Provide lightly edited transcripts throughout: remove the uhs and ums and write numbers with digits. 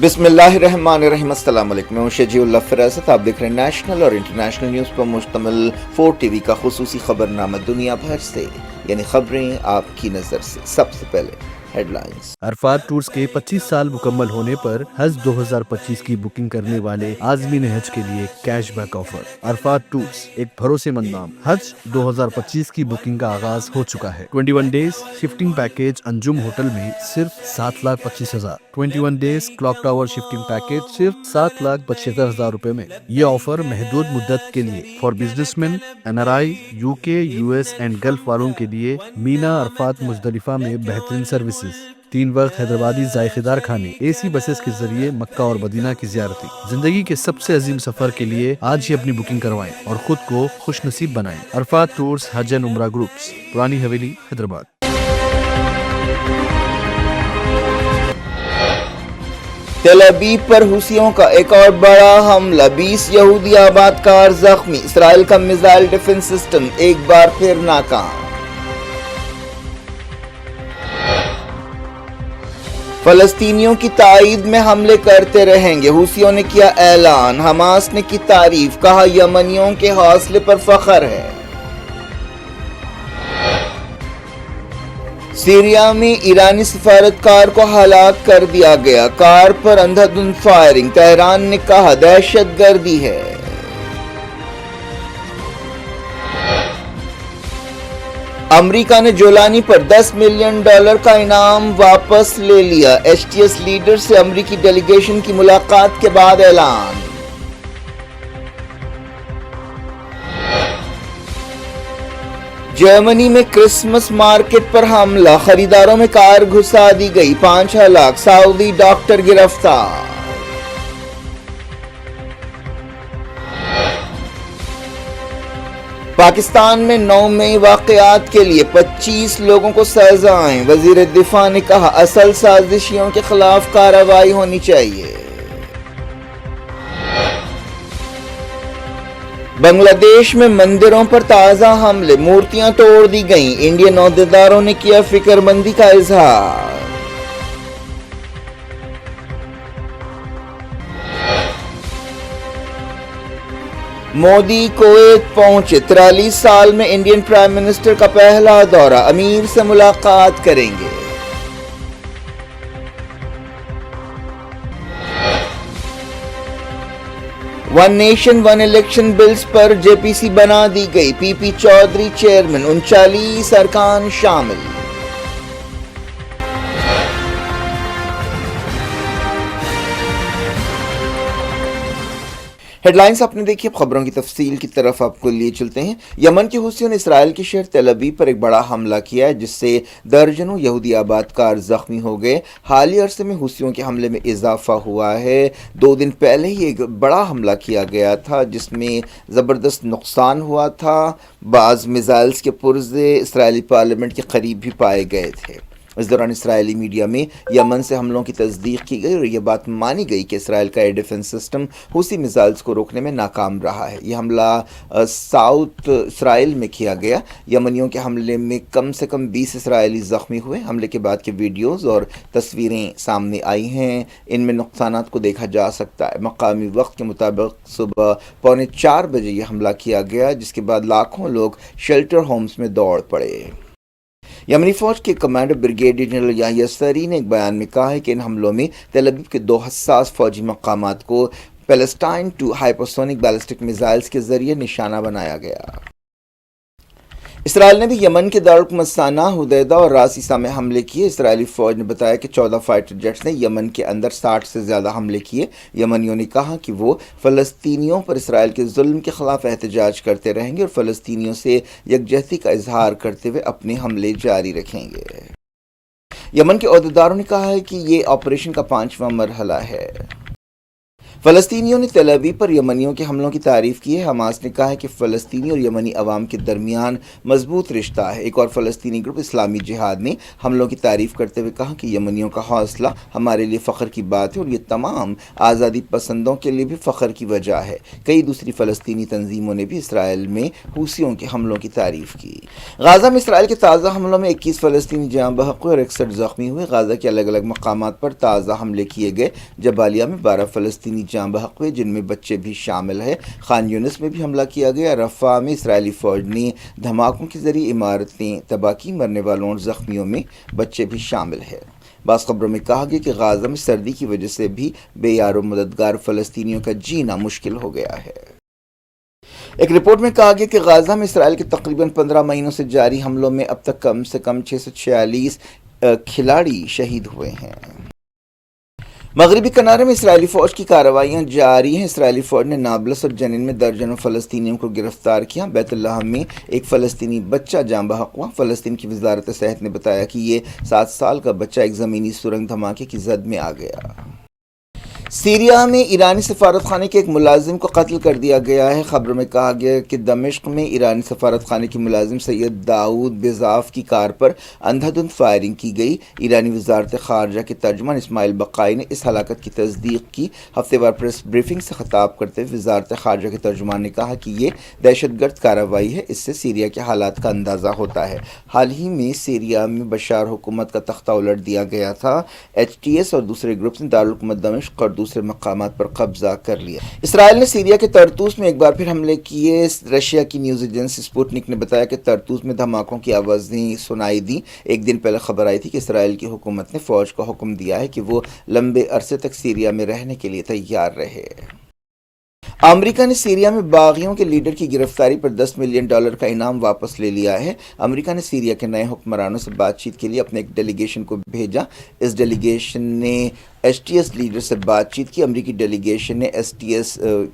बिस्मिल्लाहिर्रहमानिर्रहीम। अस्सलाम वालेकुम। मैं हूं शजीउल्लाह फरासत। आप देख रहे हैं नेशनल और इंटरनेशनल न्यूज़ पर मुश्तमिल 4 टीवी का खुसूसी खबरनामा दुनिया भर से, यानी खबरें आपकी नज़र से। सबसे पहले हेडलाइंस। अरफात टूर्स के 25 साल मुकम्मल होने पर हज 2025 की बुकिंग करने वाले आज़मीन हज के लिए कैशबैक ऑफर। अरफात टूर्स एक भरोसेमंद नाम। हज 2025 की बुकिंग का आगाज हो चुका है। 21 days shifting package Anjum hotel में सिर्फ 7,25,000। 21 days clock tower shifting package सिर्फ 7,75,000 रुपए में। ये ऑफर महदूद मुद्दत के लिए for businessman, NRI, UK, US and gulf वालों के लिए। मीना अरफात मुजदलिफा में बेहतरीन सर्विसेज, 3 वक्त हैदराबादी जायकेदार खाने, AC बसेस के जरिए मक्का और मदीना की जियारती। जिंदगी के सबसे अजीम सफर के लिए आज ही अपनी बुकिंग करवाएं और खुद को खुश नसीब बनाएं। अरफात टूर्स हज एंड उम्रा ग्रुप्स, पुरानी हवेली, हैदराबाद। तेल अवीव पर हुसियों का एक और बड़ा हमला, 20 यहूदी आबादकार जख्मी। इसराइल का मिसाइल डिफेंस सिस्टम एक बार फिर नाकाम। फलस्तीनियों की ताईद में हमले करते रहेंगे, हुसियों ने किया ऐलान। हमास ने की तारीफ, कहा यमनियों के हौसले पर फख्र है। सीरिया में ईरानी सफारतकार को हलाक कर दिया गया, कार पर अंधाधुंध फायरिंग। तेहरान ने कहा दहशतगर्दी है। अमेरिका ने जोलानी पर $10 मिलियन का इनाम वापस ले लिया। HTS लीडर से अमेरिकी डेलीगेशन की मुलाकात के बाद ऐलान। जर्मनी में क्रिसमस मार्केट पर हमला, खरीदारों में कार घुसा दी गई, 5 हलाक। सऊदी डॉक्टर गिरफ्तार। पाकिस्तान में 9 मई वाकयात के लिए 25 लोगों को सजाएं, वजीर दिफा ने कहा असल साजिशियों के खिलाफ कार्रवाई होनी चाहिए। बांग्लादेश में मंदिरों पर ताजा हमले, मूर्तियां तोड़ दी गईं। इंडियन ओहदेदारों ने किया फिक्रमंदी का इजहार। मोदी कुवैत पहुंचे, 43 साल में इंडियन प्राइम मिनिस्टर का पहला दौरा, अमीर से मुलाकात करेंगे। One nation one election bills पर JPC बना दी गई, PP चौधरी चेयरमैन, 39 अरकान शामिल। हेडलाइंस आपने देखी। अब खबरों की तफसील की तरफ आपको लिए चलते हैं। यमन के हुसियों ने इसराइल के शहर तेल अवीव पर एक बड़ा हमला किया है, जिससे दर्जनों यहूदी आबादकार जख्मी हो गए। हालिया अरसे में हुसियों के हमले में इजाफा हुआ है। 2 दिन पहले ही एक बड़ा हमला किया गया था, जिसमें ज़बरदस्त नुकसान हुआ था। बाज़ मिसाइल्स के पुर्जे इसराइली पार्लियामेंट के करीब भी पाए गए थे। इस दौरान इसराइली मीडिया में यमन से हमलों की तस्दीक की गई और यह बात मानी गई कि इसराइल का एयर डिफेंस सिस्टम हुसी मिसाइल्स को रोकने में नाकाम रहा है। यह हमला साउथ इसराइल में किया गया। यमनियों के हमले में कम से कम 20 इसराइली ज़ख्मी हुए। हमले के बाद के वीडियोज़ और तस्वीरें सामने आई हैं। इनमें नुकसानात को देखा जा सकता है। मकामी वक्त के मुताबिक सुबह 3:45 बजे यह हमला किया गया, जिसके बाद लाखों लोग शेल्टर होम्स में दौड़ पड़े। यमनी फौज के कमांडर ब्रिगेडियर जनरल याहिया सरी ने एक बयान में कहा है कि इन हमलों में तेल अवीव के 2 हसास फौजी मकामात को पैलेस्टाइन 2 हाइपरसोनिक बैलिस्टिक मिसाइल्स के जरिए निशाना बनाया गया। इसराइल ने भी यमन के दारुल सना, हुदैदा और रासीसा में हमले किए। इसराइली फौज ने बताया कि 14 फाइटर जेट्स ने यमन के अंदर 60 से ज़्यादा हमले किए। यमनियों ने कहा कि वो फ़लस्तीनियों पर इसराइल के जुल्म के खिलाफ एहतजाज करते रहेंगे और फ़लस्तीनियों से यकजहती का इजहार करते हुए अपने हमले जारी रखेंगे। यमन के ओहदेदारों ने कहा है कि ये ऑपरेशन का 5वां मरहला है। فلسطینیوں نے تل ابیب پر یمنیوں کے حملوں کی تعریف کی ہے۔ حماس نے کہا ہے کہ فلسطینی اور یمنی عوام کے درمیان مضبوط رشتہ ہے۔ ایک اور فلسطینی گروپ اسلامی جہاد نے حملوں کی تعریف کرتے ہوئے کہا کہ یمنیوں کا حوصلہ ہمارے لیے فخر کی بات ہے اور یہ تمام آزادی پسندوں کے لیے بھی فخر کی وجہ ہے۔ کئی دوسری فلسطینی تنظیموں نے بھی اسرائیل میں حوثیوں کے حملوں کی تعریف کی۔ غازہ میں اسرائیل کے تازہ حملوں میں 21 فلسطینی جاں بحق ہوئے اور 61 زخمی ہوئے۔ غازہ کے الگ الگ مقامات پر تازہ حملے کیے گئے۔ جبالیہ میں 12 فلسطینی جاں بحق ہوئے جن میں بچے بھی شامل ہیں۔ خان یونس میں بھی حملہ کیا گیا۔ رفح میں اسرائیلی فوج نے دھماکوں کے ذریعے عمارتیں تباہ کی۔ مرنے والوں اور زخمیوں میں بچے بھی شامل ہیں۔ بعض خبروں میں کہا گیا کہ غازہ میں سردی کی وجہ سے بھی بے یار و مددگار فلسطینیوں کا جینا مشکل ہو گیا ہے۔ ایک رپورٹ میں کہا گیا کہ غازہ میں اسرائیل کے تقریباً 15 مہینوں سے جاری حملوں میں اب تک کم سے کم 646 کھلاڑی شہید ہوئے ہیں۔ مغربی کنارے میں اسرائیلی فوج کی کارروائیاں جاری ہیں۔ اسرائیلی فوج نے نابلس اور جنین میں درجنوں فلسطینیوں کو گرفتار کیا۔ بیت اللہ میں ایک فلسطینی بچہ جاں بحق ہوا۔ فلسطین کی وزارت صحت نے بتایا کہ یہ 7 سال کا بچہ ایک زمینی سرنگ دھماکے کی زد میں آ گیا۔ سیریا میں ایرانی سفارت خانے کے ایک ملازم کو قتل کر دیا گیا ہے۔ خبروں میں کہا گیا کہ دمشق میں ایرانی سفارت خانے کے ملازم سید داؤد بیضاف کی کار پر اندھا دھند فائرنگ کی گئی۔ ایرانی وزارت خارجہ کے ترجمان اسماعیل بقائی نے اس ہلاکت کی تصدیق کی۔ ہفتے وار پریس بریفنگ سے خطاب کرتے ہوئے وزارت خارجہ کے ترجمان نے کہا کہ یہ دہشت گرد کارروائی ہے۔ اس سے سیریا کے حالات کا اندازہ ہوتا ہے۔ حال ہی میں سیریا میں بشار حکومت کا تختہ الٹ دیا گیا تھا۔ HTS اور دوسرے گروپس نے دارالحکومت دمشق اور دوسرے مقامات پر قبضہ کر لیا۔ اسرائیل نے سیریا کے طرطوس میں ایک بار پھر حملے کیے۔ رشیا کی نیوز ایجنسی سپوتنک نے بتایا کہ طرطوس میں دھماکوں کی آوازیں سنائی دیں۔ ایک دن پہلے خبر آئی تھی کہ اسرائیل کی حکومت نے فوج کو حکم دیا ہے کہ وہ لمبے عرصے تک سیریا میں رہنے کے لیے تیار رہے۔ امریکہ نے سیریا میں باغیوں کے لیڈر کی گرفتاری پر $10 ملین کا انعام واپس لے لیا ہے۔ امریکہ نے سیریا کے نئے حکمرانوں سے بات چیت کے لیے اپنے ایک ڈیلیگیشن کو بھیجا۔ اس ڈیلیگیشن نے HTS لیڈر سے بات چیت کی۔ امریکی ڈیلیگیشن نے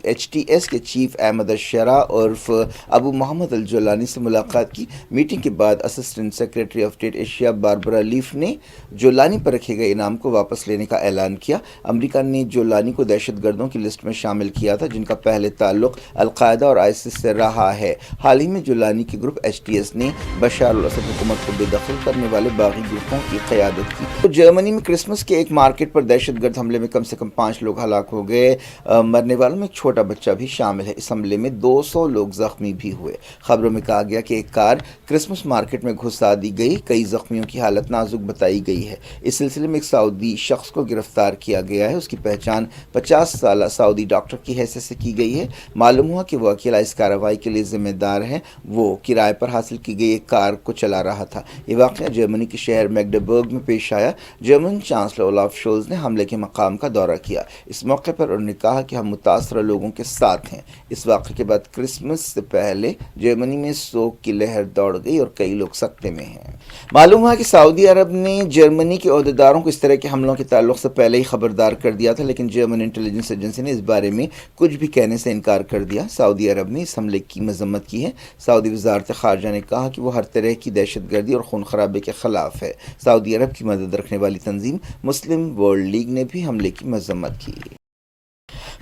HTS کے چیف احمد الشرا عرف ابو محمد الجولانی سے ملاقات کی۔ میٹنگ کے بعد assistant secretary of state Asia Barbara Leaf نے جولانی پر رکھے گئے انعام کو واپس لینے کا اعلان کیا۔ امریکہ نے جولانی کو دہشت گردوں کی لسٹ میں شامل کیا تھا جن کا پہلے تعلق القاعدہ اور ISIS سے رہا ہے۔ حال ہی میں جولانی کے گروپ HTS نے بشار الاسد حکومت کو بے دخل کرنے والے باغی گروپوں کی قیادت کی۔ جرمنی میں کرسمس کے ایک مارکیٹ پر دہشت گرد حملے میں کم سے کم 5 لوگ ہلاک ہو گئے۔ مرنے والوں میں ایک چھوٹا بچہ بھی شامل ہے۔ اس حملے میں 200 لوگ زخمی بھی ہوئے۔ خبروں میں کہا گیا کہ ایک کار کرسمس مارکیٹ میں گھسا دی گئی۔ کئی زخمیوں کی حالت نازک بتائی گئی ہے۔ اس سلسلے میں ایک سعودی شخص کو گرفتار کیا گیا ہے۔ اس کی پہچان 50 سالہ سعودی ڈاکٹر کی حیثیت سے کی گئی ہے۔ معلوم ہوا کہ وہ اکیلا اس کارروائی کے لیے ذمہ دار ہے۔ وہ کرائے پر حاصل کی گئی ایک کار کو چلا رہا تھا۔ یہ واقعہ جرمنی کے شہر میگڈیبرگ میں پیش آیا۔ جرمن چانسلر اولاف شولز نے حملے کے مقام کا دورہ کیا۔ اس موقع پر انہوں نے کہا کہ ہم متاثرہ لوگوں کے ساتھ ہیں۔ اس واقعے کے بعد کرسمس سے پہلے جرمنی میں سوگ کی لہر دوڑ گئی اور کئی لوگ سکتے میں ہیں۔ معلوم ہوا کہ سعودی عرب نے جرمنی کے عہدیداروں کو اس طرح کے حملوں کے تعلق سے پہلے ہی خبردار کر دیا تھا، لیکن جرمن انٹیلیجنس ایجنسی نے اس بارے میں کچھ بھی کہنے سے انکار کر دیا۔ سعودی عرب نے اس حملے کی مذمت کی ہے۔ سعودی وزارت خارجہ نے کہا کہ وہ ہر طرح کی دہشت گردی اور خون خرابے کے خلاف ہے۔ سعودی عرب کی مدد رکھنے والی تنظیم مسلم ورلڈ لیگ نے بھی حملے کی مذمت کی۔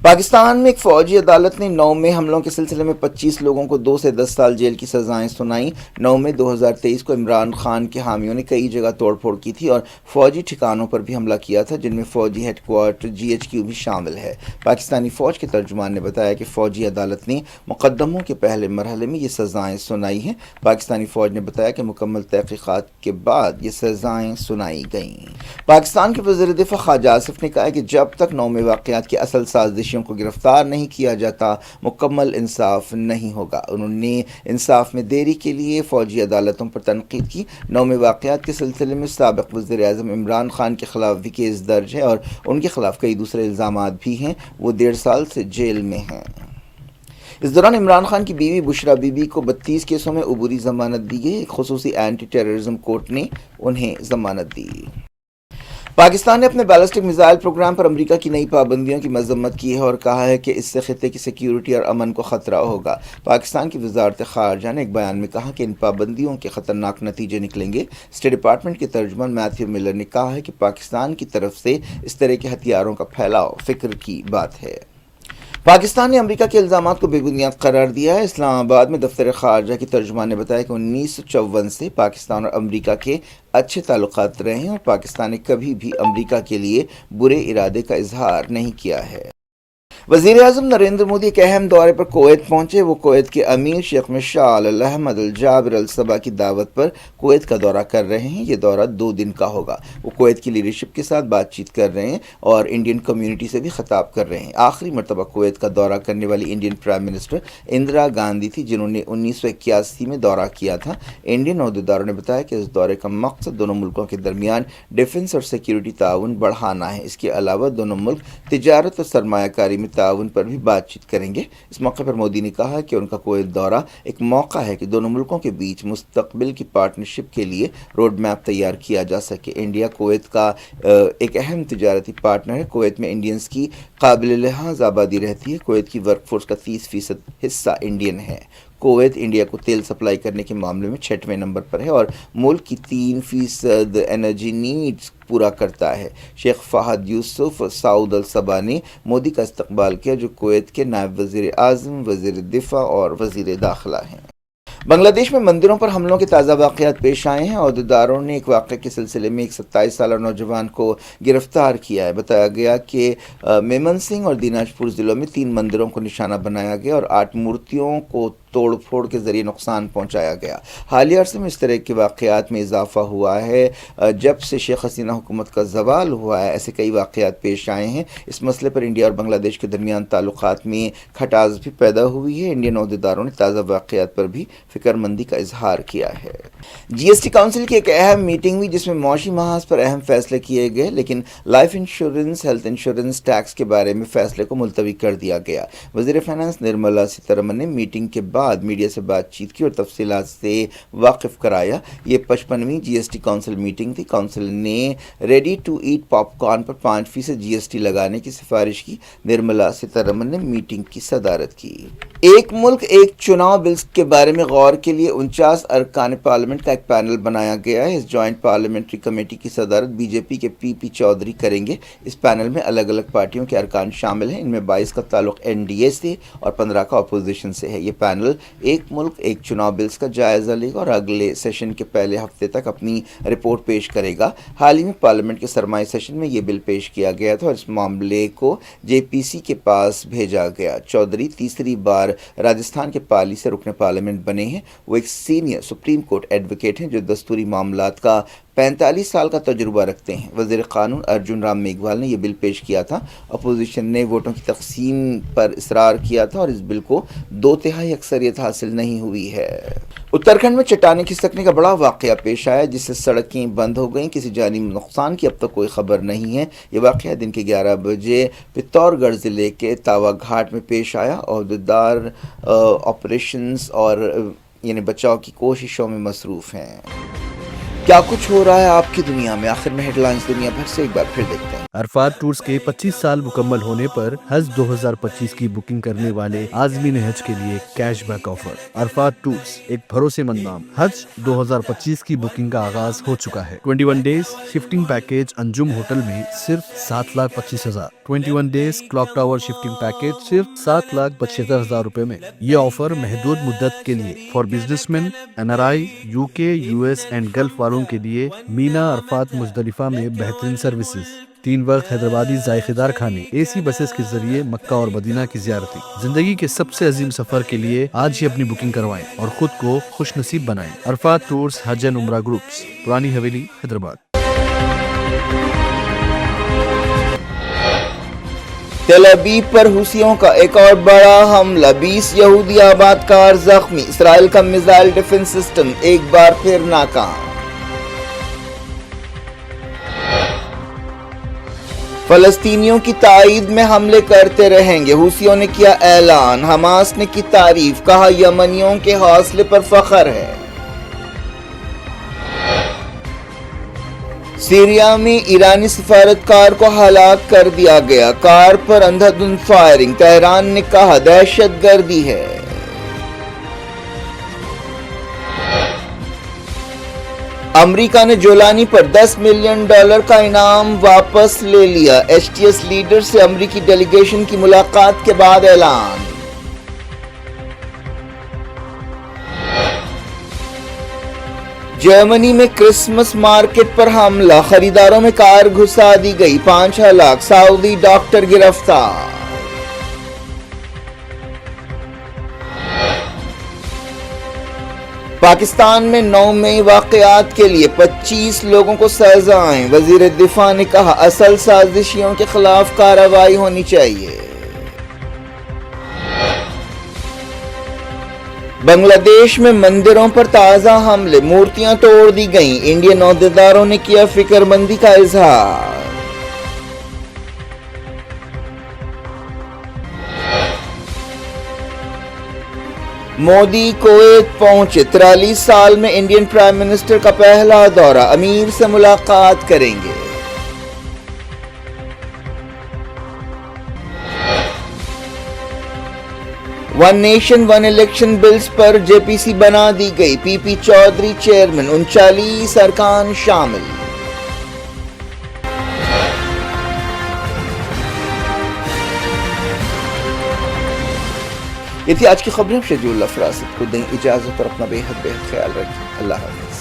پاکستان میں ایک فوجی عدالت نے 9 مئی حملوں کے سلسلے میں 25 لوگوں کو 2 سے 10 سال جیل کی سزائیں سنائیں۔ 9 مئی 2023 کو عمران خان کے حامیوں نے کئی جگہ توڑ پھوڑ کی تھی اور فوجی ٹھکانوں پر بھی حملہ کیا تھا جن میں فوجی ہیڈ کوارٹر GHQ بھی شامل ہے۔ پاکستانی فوج کے ترجمان نے بتایا کہ فوجی عدالت نے مقدموں کے پہلے مرحلے میں یہ سزائیں سنائی ہیں۔ پاکستانی فوج نے بتایا کہ مکمل تحقیقات کے بعد یہ سزائیں سنائی گئیں۔ پاکستان کے وزیر دفاع خواجہ آصف نے کہا کہ جب تک 9 مئی واقعات کے اصل سازشیوں کو گرفتار نہیں کیا جاتا مکمل انصاف نہیں ہوگا۔ انہوں نے انصاف میں دیری کے لیے فوجی عدالتوں پر تنقید کی۔ 9 مئی واقعات کے سلسلے میں سابق وزیر اعظم عمران خان کے خلاف بھی کیس درج ہے اور ان کے خلاف کئی دوسرے الزامات بھی ہیں۔ وہ 1.5 سال سے جیل میں ہیں۔ اس دوران عمران خان کی بیوی بشرا بی بی کو 32 کیسوں میں عبوری ضمانت دی گئی۔ ایک خصوصی اینٹی ٹیررزم کورٹ نے انہیں ضمانت دی۔ پاکستان نے اپنے بیلسٹک میزائل پروگرام پر امریکہ کی نئی پابندیوں کی مذمت کی ہے اور کہا ہے کہ اس سے خطے کی سیکیورٹی اور امن کو خطرہ ہوگا۔ پاکستان کی وزارت خارجہ نے ایک بیان میں کہا کہ ان پابندیوں کے خطرناک نتیجے نکلیں گے۔ اسٹیٹ ڈپارٹمنٹ کے ترجمان میتھیو ملر نے کہا ہے کہ پاکستان کی طرف سے اس طرح کے ہتھیاروں کا پھیلاؤ فکر کی بات ہے۔ पाकिस्तान ने अमेरिका के इल्ज़ामात को बेबुनियाद करार दिया है। इस्लामाबाद में दफ्तर ख़ारजा की तर्जुमान ने बताया कि 1954 से पाकिस्तान और अमेरिका के अच्छे ताल्लुकात रहे हैं और पाकिस्तान ने कभी भी अमेरिका के लिए बुरे इरादे का इजहार नहीं किया है। वज़ीर आज़म नरेंद्र मोदी एक अहम दौरे पर कुवैत पहुंचे। वो कुवैत के अमीर शेख मिशाल अल अहमद अल जाबिर अल सबा की दावत पर कुवैत का दौरा कर रहे हैं। ये दौरा 2 दिन का होगा। वो कुवैत की लीडरशिप के साथ बातचीत कर रहे हैं और इंडियन कम्युनिटी से भी खिताब कर रहे हैं। आखिरी मरतबा कुवैत का दौरा करने वाली Indian prime minister Indira Gandhi थी, जिन्होंने 1981 में दौरा किया था। इंडियन अहदेदारों ने बताया कि इस दौरे का मकसद दोनों मुल्कों के दरमियान डिफेंस और सिक्योरिटी ताउन बढ़ाना है। इसके अलावा दोनों मुल्क तिजारत और सरमायाकारी में ताउन पर भी बातचीत करेंगे। इस मौके पर मोदी ने कहा कि उनका कुवैत दौरा एक मौका है कि दोनों मुल्कों के बीच मुस्तकबिल की पार्टनरशिप के लिए रोड मैप तैयार किया जा सके। इंडिया कुवैत का एक अहम तिजारती पार्टनर है। कुवैत में इंडियंस की काबिल लिहाज आबादी रहती है। कुवैत की वर्कफोर्स का 30% हिस्सा इंडियन है। कुवैत इंडिया को तेल सप्लाई करने के मामले में 6वें नंबर पर है और मुल्क की 3% एनर्जी नीड्स पूरा करता है। शेख फहद यूसुफ सऊद अल सबा ने मोदी का इस्तकबाल किया, जो कुवैत के नायब वज़ीर आज़म, वज़ीर दिफा और वज़ीर दाखिला हैं। बांग्लादेश में मंदिरों पर हमलों के ताज़ा वाक़यात पेश आए हैं। अहदेदारों ने एक वाक़े के सिलसिले में एक 27 साल नौजवान को गिरफ्तार किया है। बताया गया कि मेमन सिंह और दिनाजपुर ज़िलों में 3 मंदिरों को निशाना बनाया गया और 8 मूर्तियों को तोड़ फोड़ के ज़रिए नुकसान पहुंचाया गया। हालिया अरसे में इस तरह के वाक़यात में इजाफा हुआ है। जब से शेख हसीना हुकूमत का ज़वाल हुआ है, ऐसे कई वाक़यात पेश आए हैं। इस मसले पर इंडिया और बांग्लादेश के दरमियान ताल्लुकात में खटास भी पैदा हुई है। इंडियन अहदेदारों ने ताज़ा वाक़यात पर भी फ़िक्रमंदी का इजहार किया है। GST काउंसिल की एक अहम मीटिंग हुई, जिसमें मौशी महाज पर अहम फैसले किए गए, लेकिन life insurance, health insurance tax के बारे में फैसले को मुलतवी कर दिया गया। वज़ीर फाइनेंस निर्मला सीतारमन ने मीटिंग के बाद मीडिया से बातचीत की और तफसीलात से वाकिफ कराया। ये 55वीं GST काउंसिल मीटिंग थी। काउंसिल ने रेडी टू ईट पॉपकॉर्न पर 5% GST लगाने की सिफारिश की। निर्मला सीतारमन ने मीटिंग की सदारत की। एक मुल्क एक चुनाव बिल्स के बारे में गौर के लिए 49 अरकान पार्लियामेंट का एक पैनल बनाया गया है। इस जॉइंट पार्लियामेंट्री कमेटी की सदारत बीजेपी के PP चौधरी करेंगे। इस पैनल में अलग अलग पार्टियों के अरकान शामिल हैं। इनमें 22 का ताल्लुक NDA से और 15 का अपोजिशन से है। ये पैनल एक मुल्क एक चुनाव बिल्स का जायजा लेगा और अगले सेशन के पहले हफ्ते तक अपनी रिपोर्ट पेश करेगा। हाल ही में पार्लियामेंट के सरमाई सेशन में ये बिल पेश किया गया था और इस मामले को JPC के पास भेजा गया। चौधरी तीसरी बार राजस्थान के पाली से रुकने पार्लियामेंट बने हैं। वो एक सीनियर सुप्रीम कोर्ट एडवोकेट हैं जो दस्तूरी मामलात का 45 साल का तजुर्बा रखते हैं। वज़ीर क़ानून अर्जुन राम मेघवाल ने यह बिल पेश किया था। अपोजिशन ने वोटों की तकसीम पर इसरार किया था और इस बिल को 2/3 अक्सरियत हासिल नहीं हुई है। उत्तराखंड में चट्टानें खिसकने का बड़ा वाक़या पेश आया, जिससे सड़कें बंद हो गईं। किसी जानी नुकसान की अब तक कोई खबर नहीं है। ये वाक़या दिन के 11 बजे पित्तौरगढ़ ज़िले के तावा घाट में पेश आया। अहदेदार ऑपरेशंस और यानी बचाव की कोशिशों में मसरूफ़ हैं। क्या कुछ हो रहा है आपकी दुनिया में, आखिर में हेडलाइंस दुनिया भर से एक बार फिर देखते हैं। अरफात टूर्स के 25 साल मुकम्मल होने पर हज 2025 की बुकिंग करने वाले आज़मीन हज के लिए कैशबैक ऑफर। अरफात टूर्स एक भरोसेमंद नाम। हज 2025 की बुकिंग का आगाज हो चुका है। 21 days shifting package Anjum hotel में सिर्फ 7,25,000। 21 days clock tower shifting package सिर्फ 7,75,000 रुपए में। ये ऑफर महदूद मुद्दत के लिए for businessman, NRI, UK, US and gulf वालों के लिए। मीना अरफात मुजदलिफा में बेहतरीन सर्विसेज, 3 वक्त हैदराबादी जायकेदार खाने, AC बसेस के जरिए मक्का और मदीना की ज़ियारती। जिंदगी के सबसे अजीम सफर के लिए आज ही अपनी बुकिंग करवाएं और खुद को खुश नसीब बनाएं। अरफात टूर्स हज एंड उम्रा ग्रुप्स, पुरानी हवेली, हैदराबाद। तेल अवीव पर हुसियों का एक और बड़ा हमला, 20 यहूदी आबादकार जख्मी। इसराइल का मिसाइल डिफेंस सिस्टम एक बार फिर नाकाम। फलस्तीनियों की ताईद में हमले करते रहेंगे, हुसियों ने किया ऐलान। हमास ने की तारीफ, कहा यमनियों के हौसले पर फख्र है। सीरिया में ईरानी सफारतकार को हलाक कर दिया गया, कार पर अंधाधुंध फायरिंग। तेहरान ने कहा दहशतगर्दी है। امریکہ نے جولانی پر $10 ملین کا انعام واپس لے لیا۔ ایچ ٹی ایس لیڈر سے امریکی ڈیلیگیشن کی ملاقات کے بعد اعلان۔ جرمنی میں کرسمس مارکیٹ پر حملہ، خریداروں میں کار گھسا دی گئی، 5 ہلاک، سعودی ڈاکٹر گرفتار۔ پاکستان میں 9 مئی واقعات کے لیے 25 لوگوں کو سزائیں، وزیر دفاع نے کہا اصل سازشیوں کے خلاف کارروائی ہونی چاہیے۔ بنگلہ دیش میں مندروں پر تازہ حملے، مورتیاں توڑ دی گئیں، انڈین عہدیداروں نے کیا فکر مندی کا اظہار۔ مودی کویت پہنچے، 43 سال میں انڈین پرائم منسٹر کا پہلا دورہ، امیر سے ملاقات کریں گے۔ One nation one election bills پر جے پی سی بنا دی گئی، پی پی چودھری چیئرمین، 39 ارکان شامل۔ یہ تھی آج کی خبریں۔ شیڈول افراست کو دیں اجازت اور اپنا بے حد خیال رکھیں۔ اللہ حافظ۔